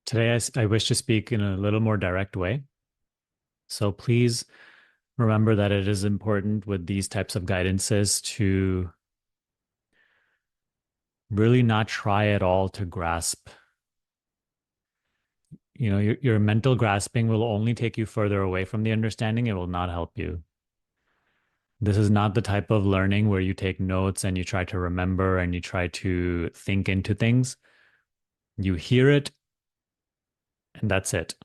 Today, I wish to speak in a little more direct way. So please remember that it is important with these types of guidances to really not try at all to grasp. Your mental grasping will only take you further away from the understanding. It will not help you. This is not the type of learning where you take notes and you try to remember and you try to think into things. You hear it and that's it.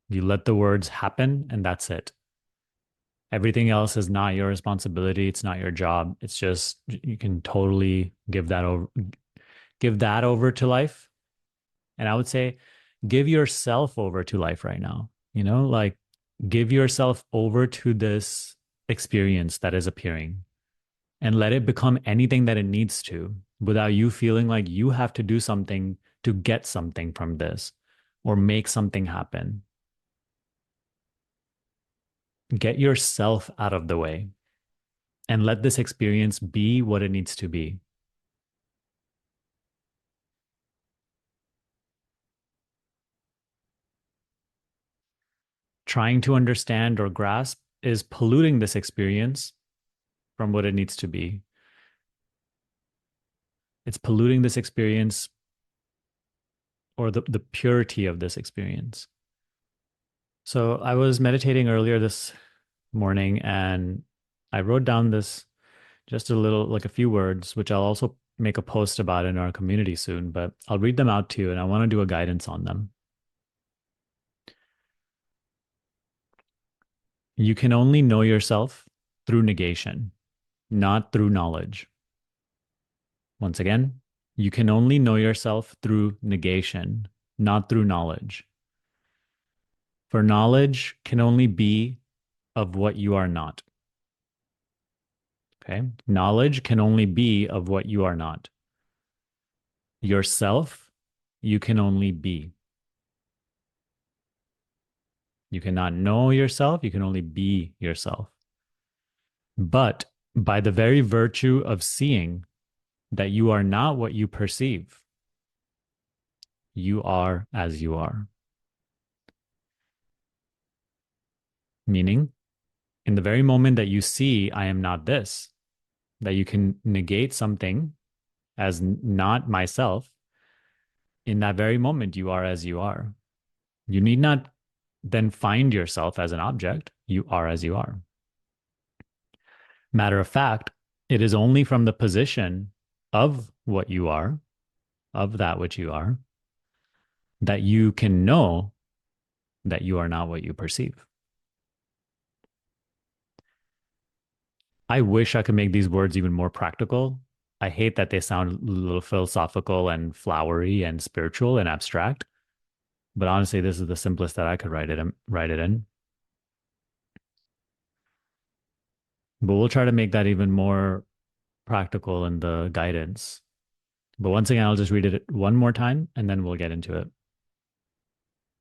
You let the words happen and that's it. Everything else is not your responsibility. It's not your job. It's just you can totally give that over to life. And I would say give yourself over to life right now. Like give yourself over to this experience that is appearing and let it become anything that it needs to without you feeling like you have to do something to get something from this or make something happen. Get yourself out of the way and let this experience be what it needs to be. Trying to understand or grasp is polluting this experience from what it needs to be. It's polluting this experience or the purity of this experience. So I was meditating earlier this morning and I wrote down this just a little, like a few words, which I'll also make a post about in our community soon, but I'll read them out to you and I want to do a guidance on them. You can only know yourself through negation, not through knowledge. Once again, you can only know yourself through negation, not through knowledge. For knowledge can only be of what you are not. Okay. Knowledge can only be of what you are not. Yourself, you can only be. You cannot know yourself, you can only be yourself. But by the very virtue of seeing that you are not what you perceive, you are as you are. Meaning, in the very moment that you see, I am not this, that you can negate something as not myself, in that very moment, you are as you are. You need not then find yourself as an object. You are as you are. Matter of fact, it is only from the position of what you are, of that which you are, that you can know that you are not what you perceive. I wish I could make these words even more practical. I hate that they sound a little philosophical and flowery and spiritual and abstract. But honestly, this is the simplest that I could write it in. But we'll try to make that even more practical in the guidance. But once again, I'll just read it one more time and then we'll get into it.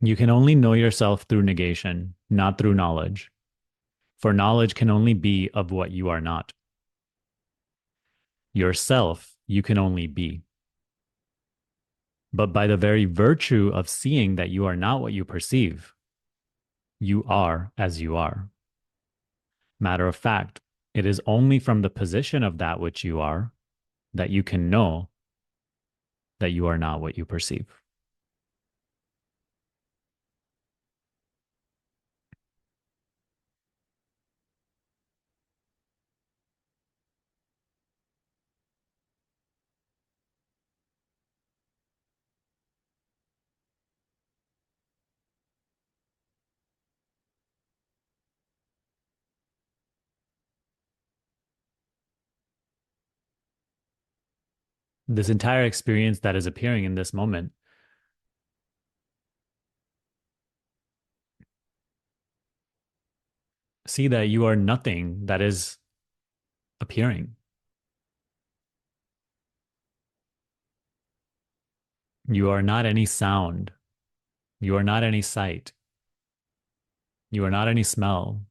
You can only know yourself through negation, not through knowledge. For knowledge can only be of what you are not. Yourself, you can only be. But by the very virtue of seeing that you are not what you perceive, you are as you are. Matter of fact, it is only from the position of that which you are that you can know that you are not what you perceive. This entire experience that is appearing in this moment, see that you are nothing that is appearing. You are not any sound. You are not any sight. You are not any smell.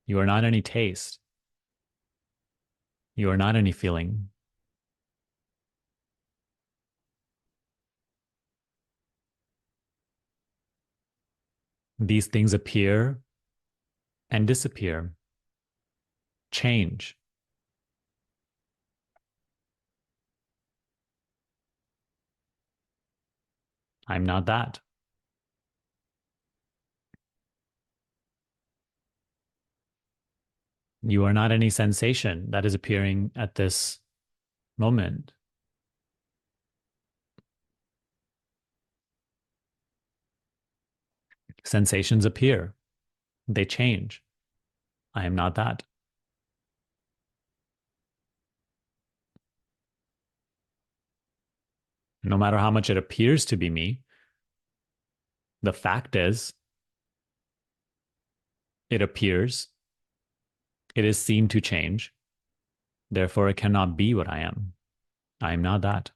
You are not any taste. You are not any feeling. These things appear and disappear, change. I'm not that. You are not any sensation that is appearing at this moment. Sensations appear, they change. I am not that. No matter how much it appears to be me, the fact is, it appears, it is seen to change. Therefore, it cannot be what I am. I am not that.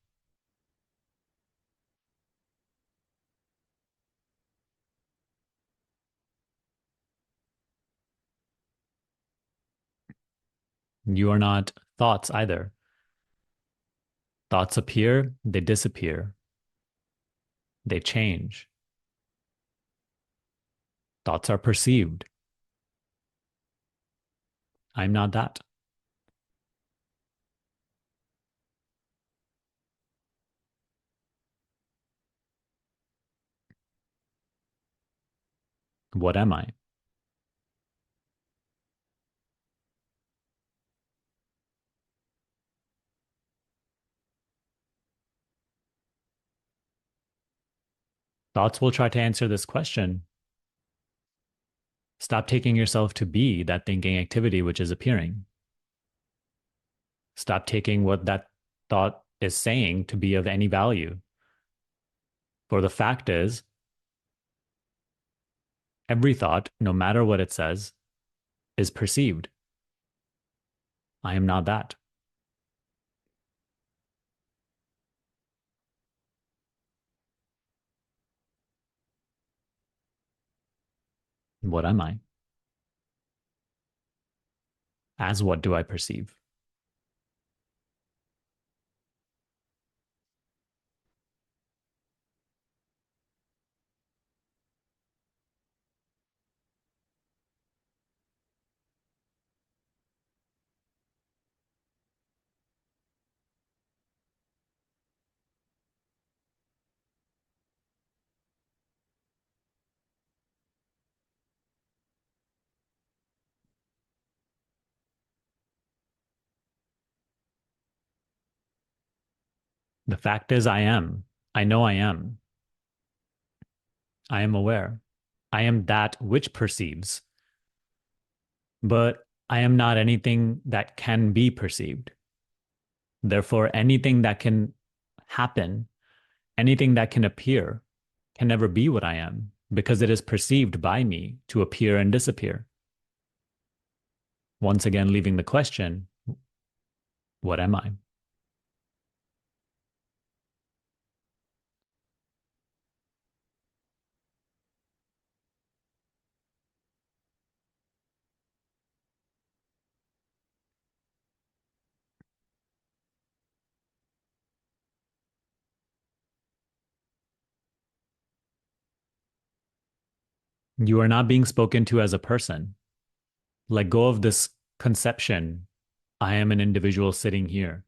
You are not thoughts either. Thoughts appear, they disappear, they change. Thoughts are perceived. I'm not that. What am I? Thoughts will try to answer this question. Stop taking yourself to be that thinking activity which is appearing. Stop taking what that thought is saying to be of any value. For the fact is, every thought, no matter what it says, is perceived. I am not that. What am I? As what do I perceive? The fact is, I am. I know I am. I am aware. I am that which perceives, but I am not anything that can be perceived. Therefore, anything that can happen, anything that can appear, can never be what I am because it is perceived by me to appear and disappear. Once again, leaving the question, what am I? You are not being spoken to as a person. Let go of this conception. I am an individual sitting here.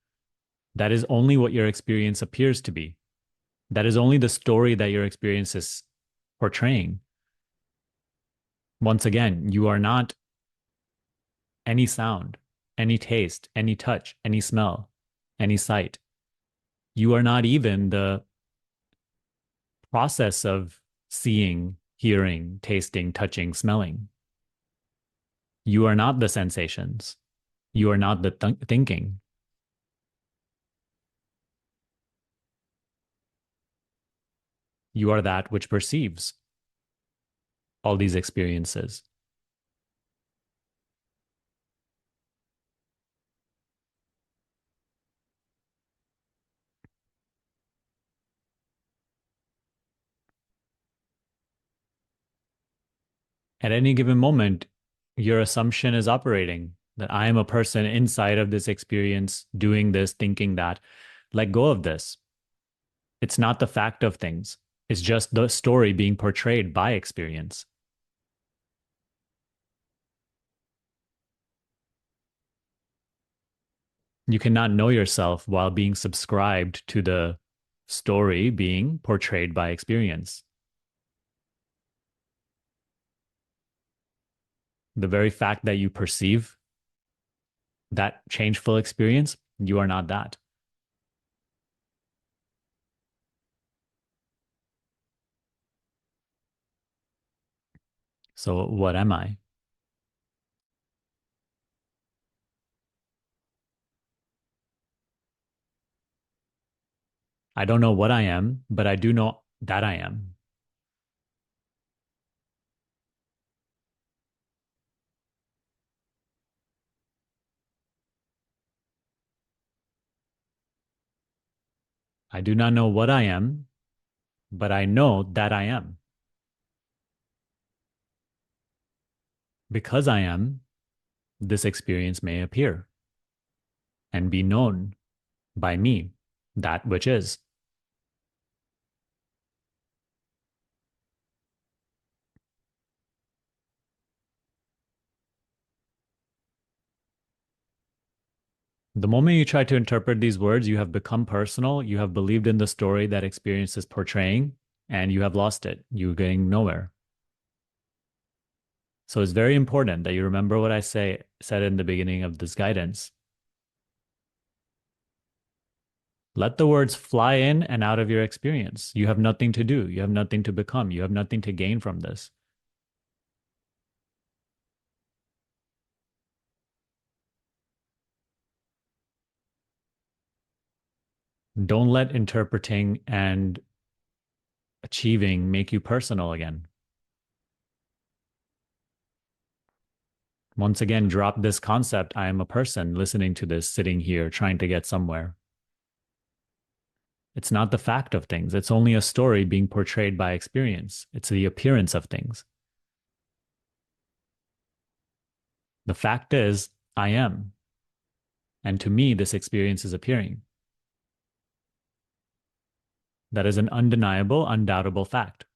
That is only what your experience appears to be. That is only the story that your experience is portraying. Once again, you are not any sound, any taste, any touch, any smell, any sight. You are not even the process of seeing, hearing, tasting, touching, smelling. You are not the sensations. You are not the thinking. You are that which perceives all these experiences. At any given moment, your assumption is operating that I am a person inside of this experience, doing this, thinking that. Let go of this. It's not the fact of things, it's just the story being portrayed by experience. You cannot know yourself while being subscribed to the story being portrayed by experience. The very fact that you perceive that changeful experience, you are not that. So, what am I? I don't know what I am, but I do know that I am. I do not know what I am, but I know that I am. Because I am, this experience may appear and be known by me, that which is. The moment you try to interpret these words, you have become personal, you have believed in the story that experience is portraying, and you have lost it. You're getting nowhere. So it's very important that you remember what I said in the beginning of this guidance. Let the words fly in and out of your experience. You have nothing to do. You have nothing to become. You have nothing to gain from this. Don't let interpreting and achieving make you personal again. Once again, drop this concept. I am a person listening to this, sitting here, trying to get somewhere. It's not the fact of things. It's only a story being portrayed by experience. It's the appearance of things. The fact is, I am. And to me, this experience is appearing. That is an undeniable, undoubtable fact.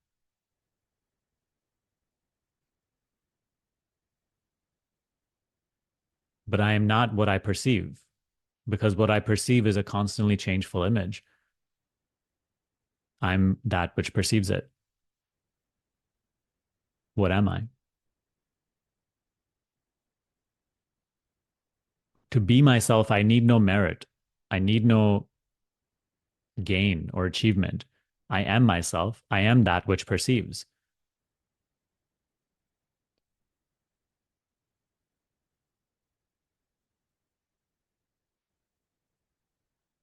But I am not what I perceive, because what I perceive is a constantly changeful image. I'm that which perceives it. What am I? To be myself, I need no merit. I need no gain or achievement. I am myself. I am that which perceives.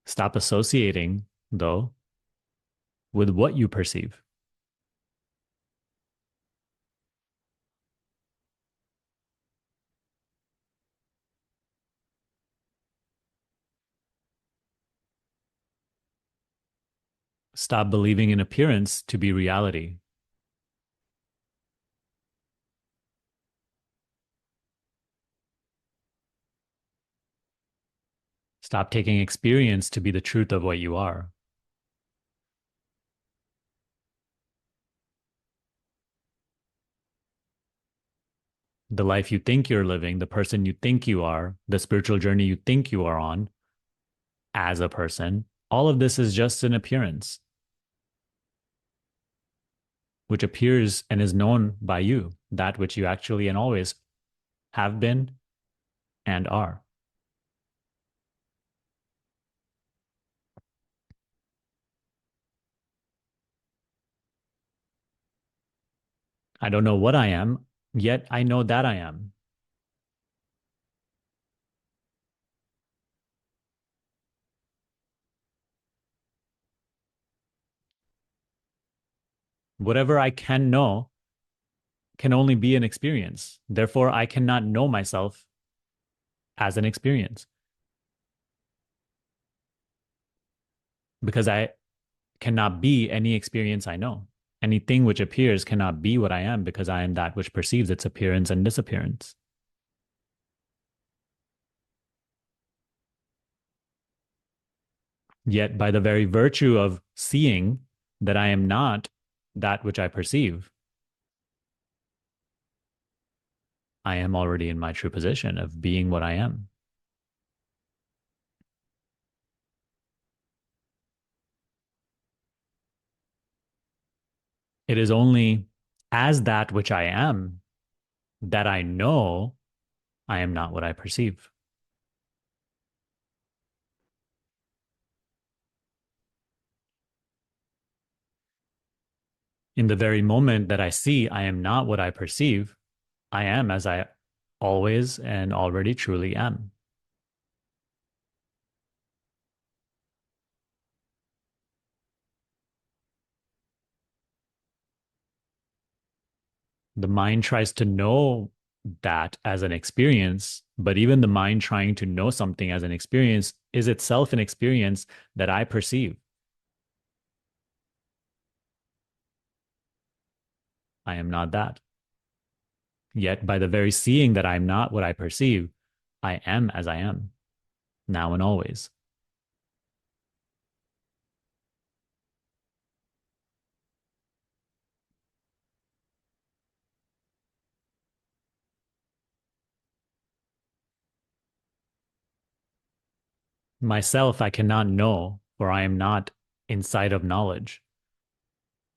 Stop associating, though, with what you perceive. Stop believing in appearance to be reality. Stop taking experience to be the truth of what you are. The life you think you're living, the person you think you are, the spiritual journey you think you are on as a person, all of this is just an appearance, which appears and is known by you, that which you actually and always have been and are. I don't know what I am, yet I know that I am. Whatever I can know can only be an experience. Therefore, I cannot know myself as an experience because I cannot be any experience I know. Anything which appears cannot be what I am because I am that which perceives its appearance and disappearance. Yet, by the very virtue of seeing that I am not that which I perceive, I am already in my true position of being what I am. It is only as that which I am that I know I am not what I perceive. In the very moment that I see I am not what I perceive, I am as I always and already truly am. The mind tries to know that as an experience, but even the mind trying to know something as an experience is itself an experience that I perceive. I am not that. Yet, by the very seeing that I am not what I perceive, I am as I am, now and always. Myself I cannot know, for I am not inside of knowledge,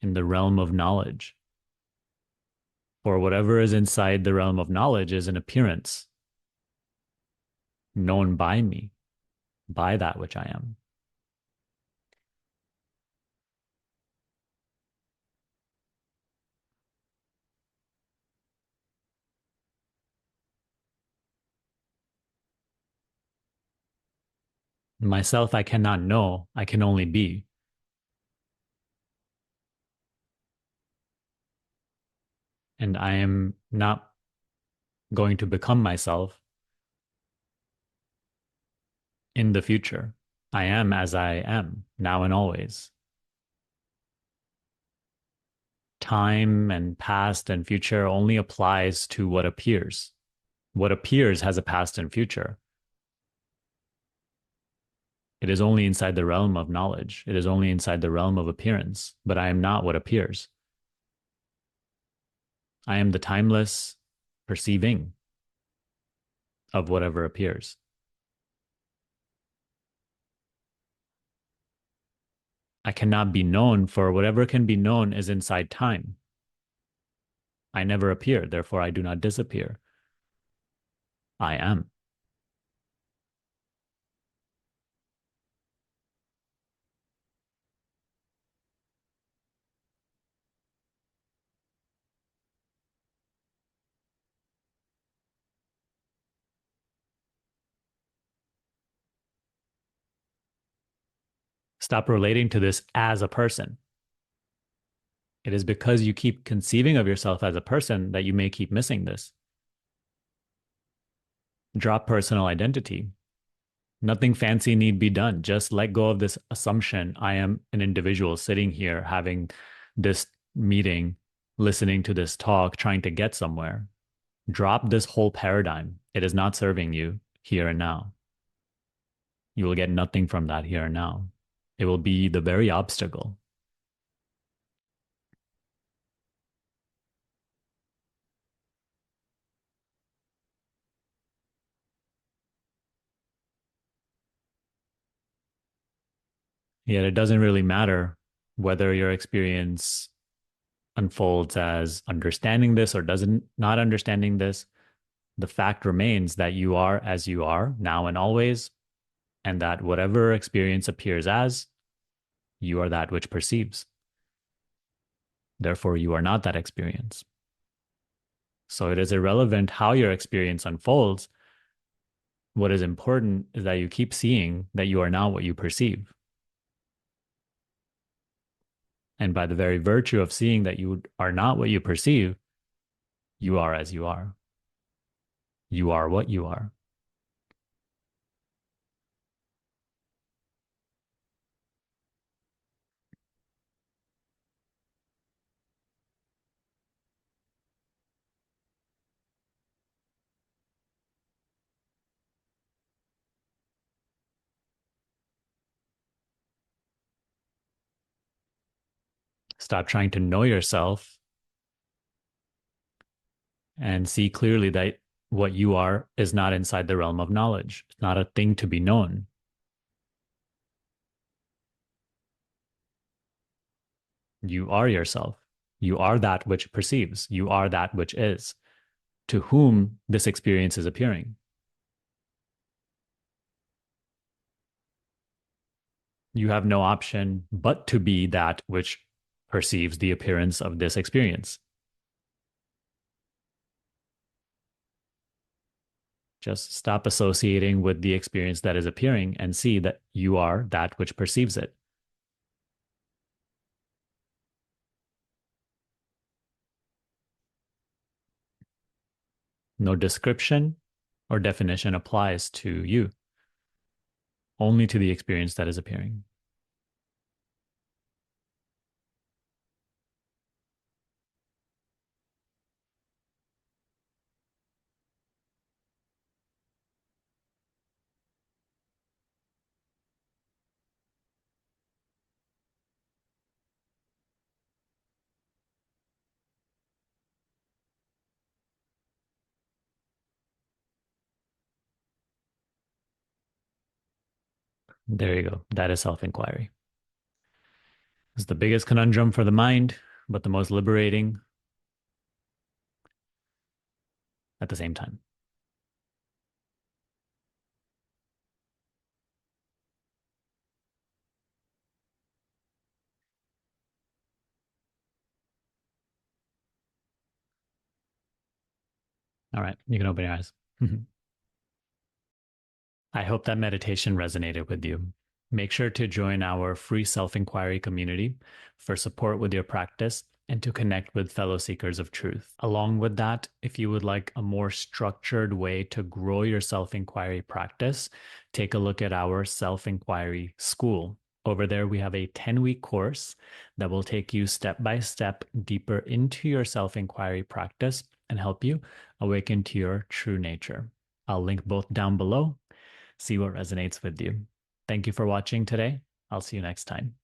in the realm of knowledge. For whatever is inside the realm of knowledge is an appearance known by me, by that which I am. Myself I cannot know, I can only be. And I am not going to become myself in the future. I am as I am, now and always. Time and past and future only applies to what appears. What appears has a past and future. It is only inside the realm of knowledge. It is only inside the realm of appearance, but I am not what appears. I am the timeless perceiving of whatever appears. I cannot be known, for whatever can be known is inside time. I never appear, therefore I do not disappear. I am. Stop relating to this as a person. It is because you keep conceiving of yourself as a person that you may keep missing this. Drop personal identity. Nothing fancy need be done. Just let go of this assumption. I am an individual sitting here having this meeting, listening to this talk, trying to get somewhere. Drop this whole paradigm. It is not serving you here and now. You will get nothing from that here and now. It will be the very obstacle. Yet it doesn't really matter whether your experience unfolds as understanding this or doesn't not understanding this. The fact remains that you are as you are now and always, and that whatever experience appears as, you are that which perceives. Therefore, you are not that experience. So it is irrelevant how your experience unfolds. What is important is that you keep seeing that you are not what you perceive. And by the very virtue of seeing that you are not what you perceive, you are as you are. You are what you are. Stop trying to know yourself and see clearly that what you are is not inside the realm of knowledge. It's not a thing to be known. You are yourself. You are that which perceives. You are that which is, to whom this experience is appearing. You have no option but to be that which perceives the appearance of this experience. Just stop associating with the experience that is appearing and see that you are that which perceives it. No description or definition applies to you, only to the experience that is appearing. There you go. That is self inquiry. It's the biggest conundrum for the mind, but the most liberating at the same time. All right, you can open your eyes. I hope that meditation resonated with you. Make sure to join our free self inquiry community for support with your practice and to connect with fellow seekers of truth. Along with that, if you would like a more structured way to grow your self inquiry practice, take a look at our self inquiry school. Over there, we have a 10-week course that will take you step by step deeper into your self inquiry practice and help you awaken to your true nature. I'll link both down below. See what resonates with you. Thank you for watching today. I'll see you next time.